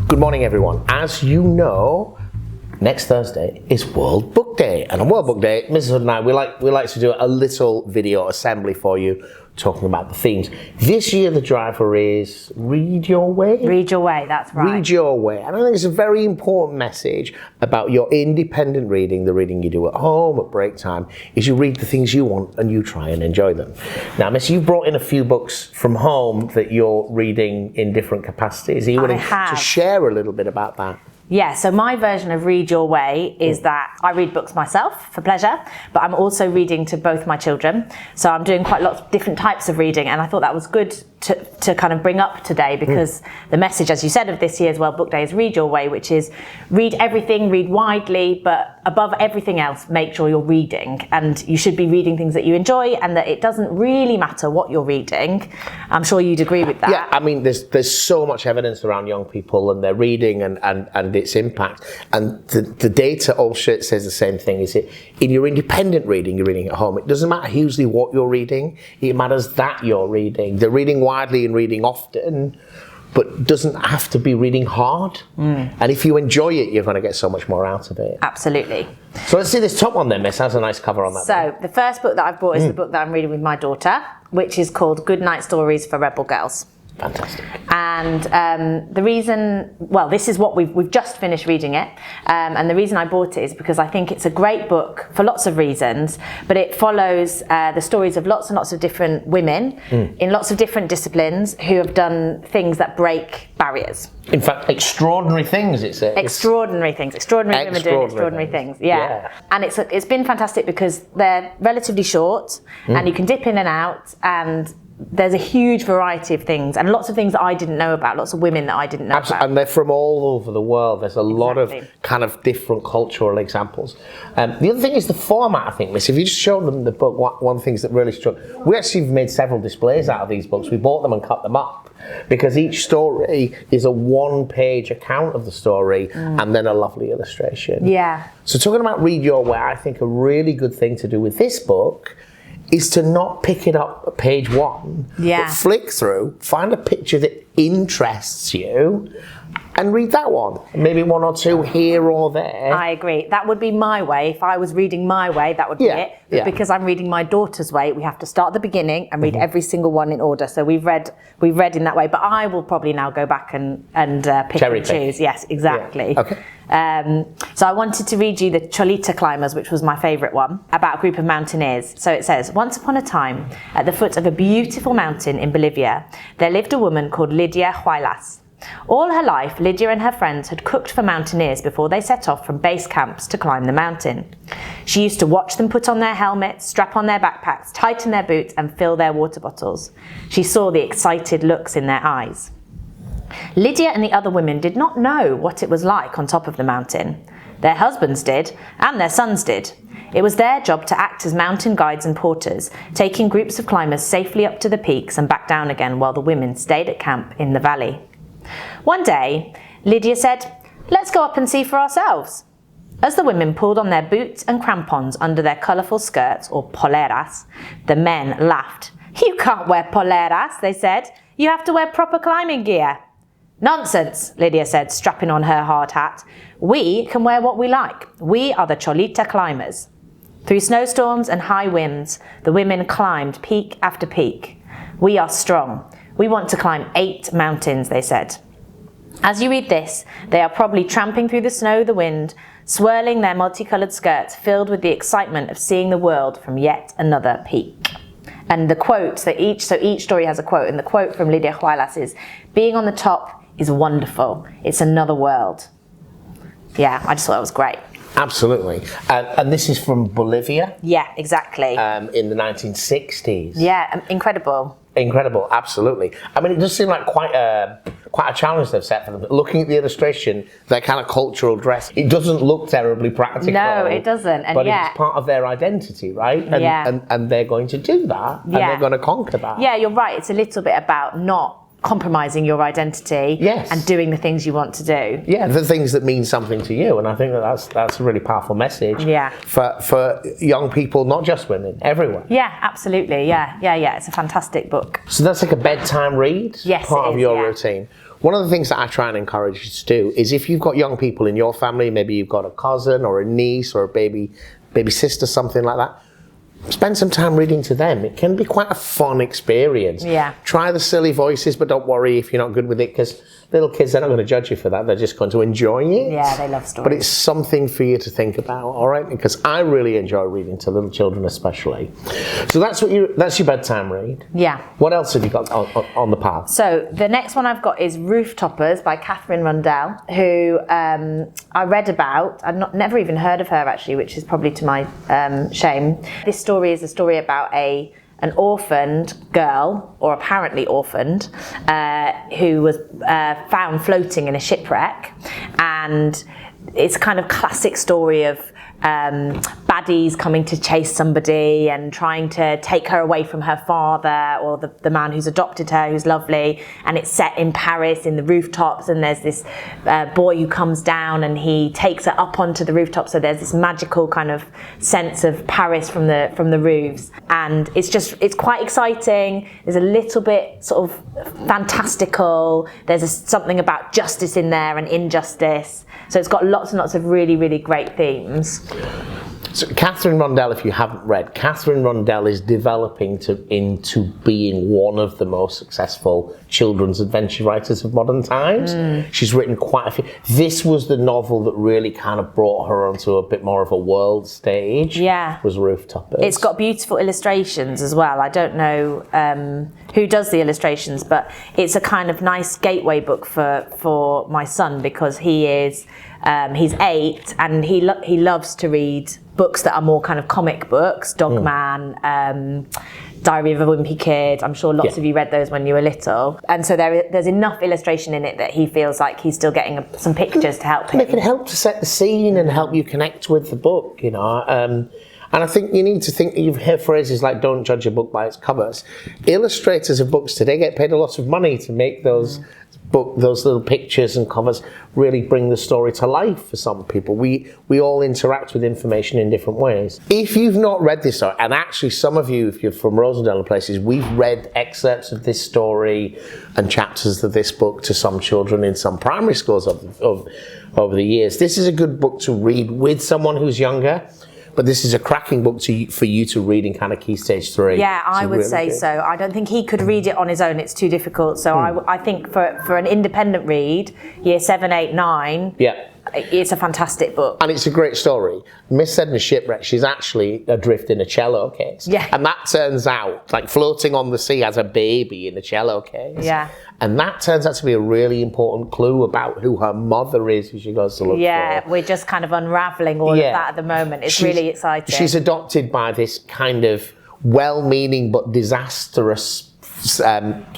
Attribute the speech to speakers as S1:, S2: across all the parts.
S1: Good morning, everyone. As you know, next Thursday is World Book Day, and on World Book Day, Mrs. Hood and I, we like to do a little video assembly for you, talking about the themes. This year, the driver is Read Your Way.
S2: Read Your Way, that's right.
S1: Read Your Way. And I think it's a very important message about your independent reading, the reading you do at home, at break time, is you read the things you want and you try and enjoy them. Now, Miss, you've brought in a few books from home that you're reading in different capacities. Are you willing to share a little bit about that?
S2: Yeah, so my version of Read Your Way is that I read books myself for pleasure, but I'm also reading to both my children. So I'm doing quite lots of different types of reading, and I thought that was good to kind of bring up today, because the message, as you said, of this year's World Book Day is Read Your Way, which is read everything, read widely, but above everything else, make sure you're reading. And you should be reading things that you enjoy, and that it doesn't really matter what you're reading. I'm sure you'd agree with that.
S1: Yeah, I mean, there's so much evidence around young people and their reading and its impact. And the data also says the same thing, is it in your independent reading, you're reading at home, it doesn't matter hugely what you're reading, it matters that you're reading. The reading widely and reading often, but doesn't have to be reading hard. And if you enjoy it, you're going to get so much more out of it.
S2: Absolutely.
S1: So let's see this top one then, Miss. Has a nice cover on that.
S2: So the first book that I've brought is the book that I'm reading with my daughter, which is called Good Night Stories for Rebel Girls.
S1: Fantastic.
S2: And the reason, well, this is what we've just finished reading it, and the reason I bought it is because I think it's a great book for lots of reasons, but it follows the stories of lots and lots of different women in lots of different disciplines who have done things that break barriers.
S1: In fact, extraordinary things, it says.
S2: Extraordinary things. Extraordinary women doing extraordinary things. Yeah. And it's been fantastic because they're relatively short and you can dip in and out, and there's a huge variety of things, and lots of things that I didn't know about, lots of women that I didn't know about.
S1: And they're from all over the world. There's a lot of kind of different cultural examples. The other thing is the format, I think, Miss. If you just show them the book, one of the things that really struck, we actually made several displays out of these books. We bought them and cut them up, because each story is a one-page account of the story and then a lovely illustration.
S2: Yeah.
S1: So talking about Read Your Way, I think a really good thing to do with this book is to not pick it up at page one, but flick through, find a picture that interests you, and read that one. Maybe one or two here or there.
S2: I agree. That would be my way. If I was reading my way, that would be it. But because I'm reading my daughter's way, we have to start at the beginning and read every single one in order. So we've read in that way. But I will probably now go back and pick and choose. Yes, exactly.
S1: Yeah. Okay.
S2: So I wanted to read you the Cholita Climbers, which was my favourite one, about a group of mountaineers. So it says, once upon a time, at the foot of a beautiful mountain in Bolivia, there lived a woman called Lydia Huaylas. All her life, Lydia and her friends had cooked for mountaineers before they set off from base camps to climb the mountain. She used to watch them put on their helmets, strap on their backpacks, tighten their boots, and fill their water bottles. She saw the excited looks in their eyes. Lydia and the other women did not know what it was like on top of the mountain. Their husbands did, and their sons did. It was their job to act as mountain guides and porters, taking groups of climbers safely up to the peaks and back down again while the women stayed at camp in the valley. One day, Lydia said, "Let's go up and see for ourselves." As the women pulled on their boots and crampons under their colourful skirts, or poleras, the men laughed. "You can't wear poleras," they said. "You have to wear proper climbing gear." "Nonsense," Lydia said, strapping on her hard hat. "We can wear what we like. We are the Cholita Climbers." Through snowstorms and high winds, the women climbed peak after peak. "We are strong. We want to climb 8 mountains," they said. As you read this, they are probably tramping through the snow, the wind, swirling their multicoloured skirts, filled with the excitement of seeing the world from yet another peak. And the quote that each story has a quote, and the quote from Lydia Huaylas is, "Being on the top is wonderful. It's another world." Yeah, I just thought that was great.
S1: Absolutely. And this is from Bolivia?
S2: Yeah, exactly.
S1: In the 1960s.
S2: Yeah, incredible.
S1: Incredible, absolutely. I mean, it does seem like quite a challenge they've set for them. Looking at the illustration, their kind of cultural dress, it doesn't look terribly practical.
S2: No, it doesn't.
S1: But it's part of their identity, right? And they're going to do that, and they're going to conquer that.
S2: Yeah, you're right. It's a little bit about not compromising your identity and doing the things you want to do. Yeah,
S1: the things that mean something to you. And I think that's a really powerful message for young people, not just women, everyone.
S2: Yeah, absolutely. Yeah. It's a fantastic book.
S1: So that's like a bedtime read?
S2: Yes,
S1: part
S2: it
S1: of
S2: is,
S1: your routine. one of the things that I try and encourage you to do is if you've got young people in your family, maybe you've got a cousin or a niece or a baby sister, something like that, spend some time reading to them. It can be quite a fun experience.
S2: Yeah.
S1: Try the silly voices, but don't worry if you're not good with it, because little kids, they're not going to judge you for that. They're just going to enjoy it.
S2: Yeah, they love stories.
S1: But it's something for you to think about, all right? Because I really enjoy reading to little children especially. So that's your bedtime read.
S2: Yeah.
S1: What else have you got on the path?
S2: So the next one I've got is Rooftopers by Catherine Rundell, who I read about. I'd never even heard of her actually, which is probably to my shame. This story is a story about an orphaned girl, or apparently orphaned, who was found floating in a shipwreck, and it's a kind of classic story of baddies coming to chase somebody and trying to take her away from her father, or the man who's adopted her, who's lovely, and it's set in Paris in the rooftops, and there's this boy who comes down and he takes her up onto the rooftop, so there's this magical kind of sense of Paris from the roofs, and it's quite exciting. There's a little bit sort of fantastical, there's something about justice in there and injustice, so it's got lots and lots of really, really great themes.
S1: So Catherine Rundell, if you haven't read, Catherine Rundell is developing into being one of the most successful children's adventure writers of modern times. She's written quite a few. This was the novel that really kind of brought her onto a bit more of a world stage.
S2: Yeah.
S1: Was Rooftop.
S2: It's got beautiful illustrations as well. I don't know who does the illustrations, but it's a kind of nice gateway book for my son, because he's 8 and he loves to read books that are more kind of comic books, Dogman, Diary of a Wimpy Kid. I'm sure lots of you read those when you were little. And so there's enough illustration in it that he feels like he's still getting some pictures to help him.
S1: It can help to set the scene and help you connect with the book, you know. And I think you need to think, you've heard phrases like don't judge a book by its covers. Illustrators of books today get paid a lot of money to make those those little pictures and covers really bring the story to life for some people. We all interact with information in different ways. If you've not read this story, and actually some of you, if you're from Rosendale and places, we've read excerpts of this story and chapters of this book to some children in some primary schools over the years. This is a good book to read with someone who's younger. But this is a cracking book for you to read in kind of Key Stage 3.
S2: Yeah, I would say so. I don't think he could read it on his own. It's too difficult. So I think for an independent read, year 7, 8, 9, it's a fantastic book.
S1: And it's a great story. Miss Edna's shipwreck, she's actually adrift in a cello case.
S2: Yeah.
S1: And that turns out, like floating on the sea as a baby in a cello case.
S2: Yeah.
S1: And that turns out to be a really important clue about who her mother is, who she goes to look for.
S2: Yeah, we're just kind of unraveling all of that at the moment. It's really exciting.
S1: She's adopted by this kind of well-meaning but disastrous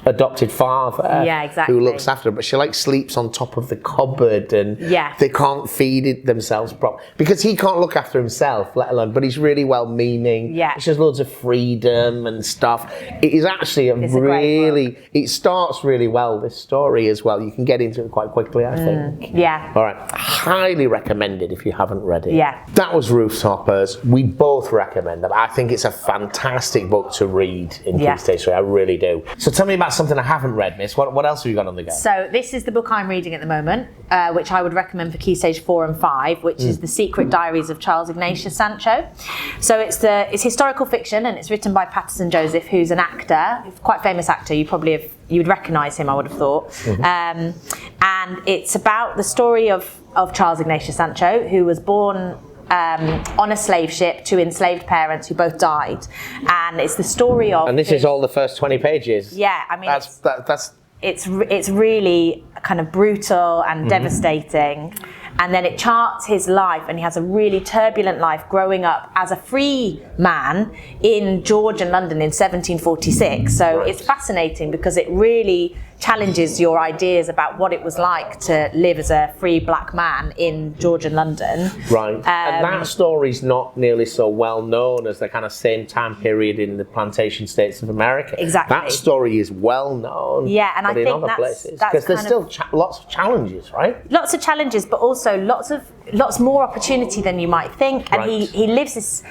S1: adopted father who looks after her, but she like sleeps on top of the cupboard, and they can't feed it themselves properly because he can't look after himself, let alone, but he's really well-meaning. She has loads of freedom and stuff. It is actually it starts really well, this story as well. You can get into it quite quickly, I think. All right, highly recommended if you haven't read it. That was Rooftoppers. We both recommend them. I think it's a fantastic book to read in Key Stage 3. I really do. So tell me about something I haven't read, Miss. What else have you got on the go? So
S2: this is the book I'm reading at the moment, which I would recommend for Key Stage 4 and 5, which is The Secret Diaries of Charles Ignatius Sancho. So it's historical fiction, and it's written by Patterson Joseph, who's an actor, quite famous actor. You would recognise him, I would have thought. And it's about the story of Charles Ignatius Sancho, who was born on a slave ship to enslaved parents who both died, and it's the story of. And this is all the first 20 pages. Yeah, I mean it's really kind of brutal and devastating. And then it charts his life, and he has a really turbulent life growing up as a free man in Georgian London in 1746. So it's fascinating because it really challenges your ideas about what it was like to live as a free black man in Georgian London. Right. And that story's not nearly so well known as the kind of same time period in the plantation states of America. Exactly. That story is well known. Yeah, and I think in other places, because there's still lots of challenges, right? Lots of challenges, but also lots more opportunity than you might think. And he lives this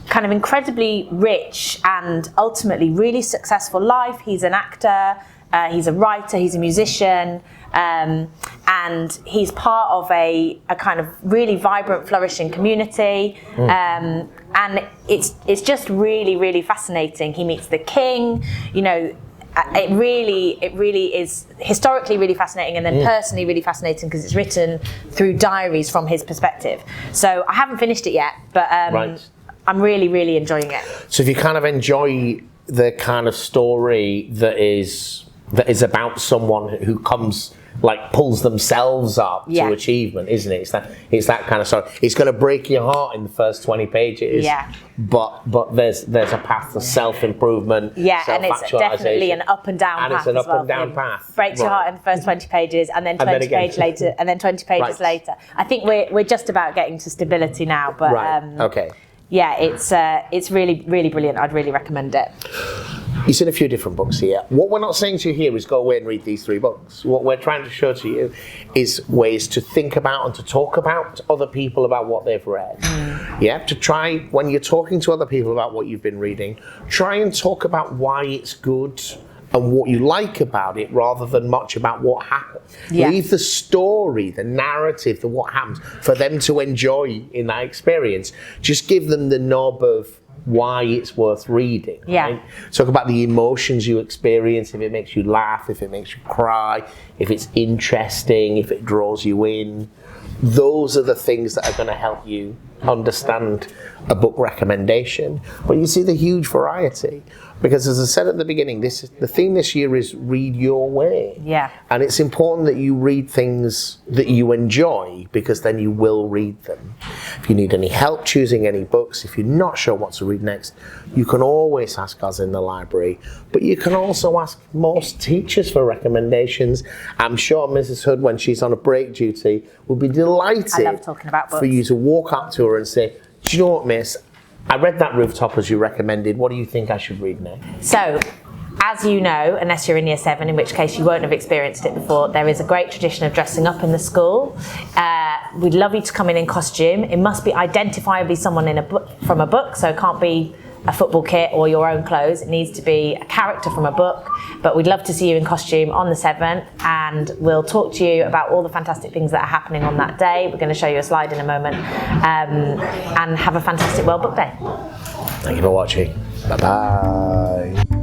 S2: kind of incredibly rich and ultimately really successful life. He's an actor. He's a writer, he's a musician, and he's part of a kind of really vibrant, flourishing community. And it's just really, really fascinating. He meets the king, you know. It really is historically really fascinating, and then personally really fascinating because it's written through diaries from his perspective. So I haven't finished it yet, but I'm really, really enjoying it.
S1: So if you kind of enjoy the kind of story that is about someone who comes, like, pulls themselves up to achievement, isn't it? It's that kind of story. It's going to break your heart in the first 20 pages.
S2: Yeah.
S1: But there's a path to self-improvement.
S2: Yeah, and it's definitely an up and down path.
S1: And it's an
S2: up
S1: and down path.
S2: Breaks your heart in the first 20 pages, and then 20 pages later, and then 20 pages later. I think we're just about getting to stability now, but
S1: okay.
S2: Yeah, it's really, really brilliant. I'd really recommend it.
S1: You've seen a few different books here. What we're not saying to you here is go away and read these 3 books. What we're trying to show to you is ways to think about and to talk about other people about what they've read. Yeah, to try, when you're talking to other people about what you've been reading, try and talk about why it's good and what you like about it rather than much about what happened.
S2: Yeah.
S1: Leave the story, the narrative, the what happens for them to enjoy in that experience. Just give them the knob of why it's worth reading.
S2: Yeah.
S1: Right? Talk about the emotions you experience, if it makes you laugh, if it makes you cry, if it's interesting, if it draws you in. Those are the things that are going to help you understand a book recommendation. But you see the huge variety. Because as I said at the beginning, the theme this year is read your way.
S2: Yeah.
S1: And it's important that you read things that you enjoy, because then you will read them. If you need any help choosing any books, if you're not sure what to read next, you can always ask us in the library. But you can also ask most teachers for recommendations. I'm sure Mrs. Hood, when she's on a break duty, will be delighted
S2: I love talking about books.
S1: for you to walk up to her and say, do you know what, miss? I read that Rooftop as you recommended. What do you think I should read next?
S2: So, as you know, unless you're in year 7, in which case you won't have experienced it before, there is a great tradition of dressing up in the school. We'd love you to come in costume. It must be identifiably someone in a book, from a book, so it can't be a football kit or your own clothes. It needs to be a character from a book, but we'd love to see you in costume on the 7th, and we'll talk to you about all the fantastic things that are happening on that day. We're going to show you a slide in a moment, and have a fantastic World Book Day.
S1: Thank you for watching. Bye-bye.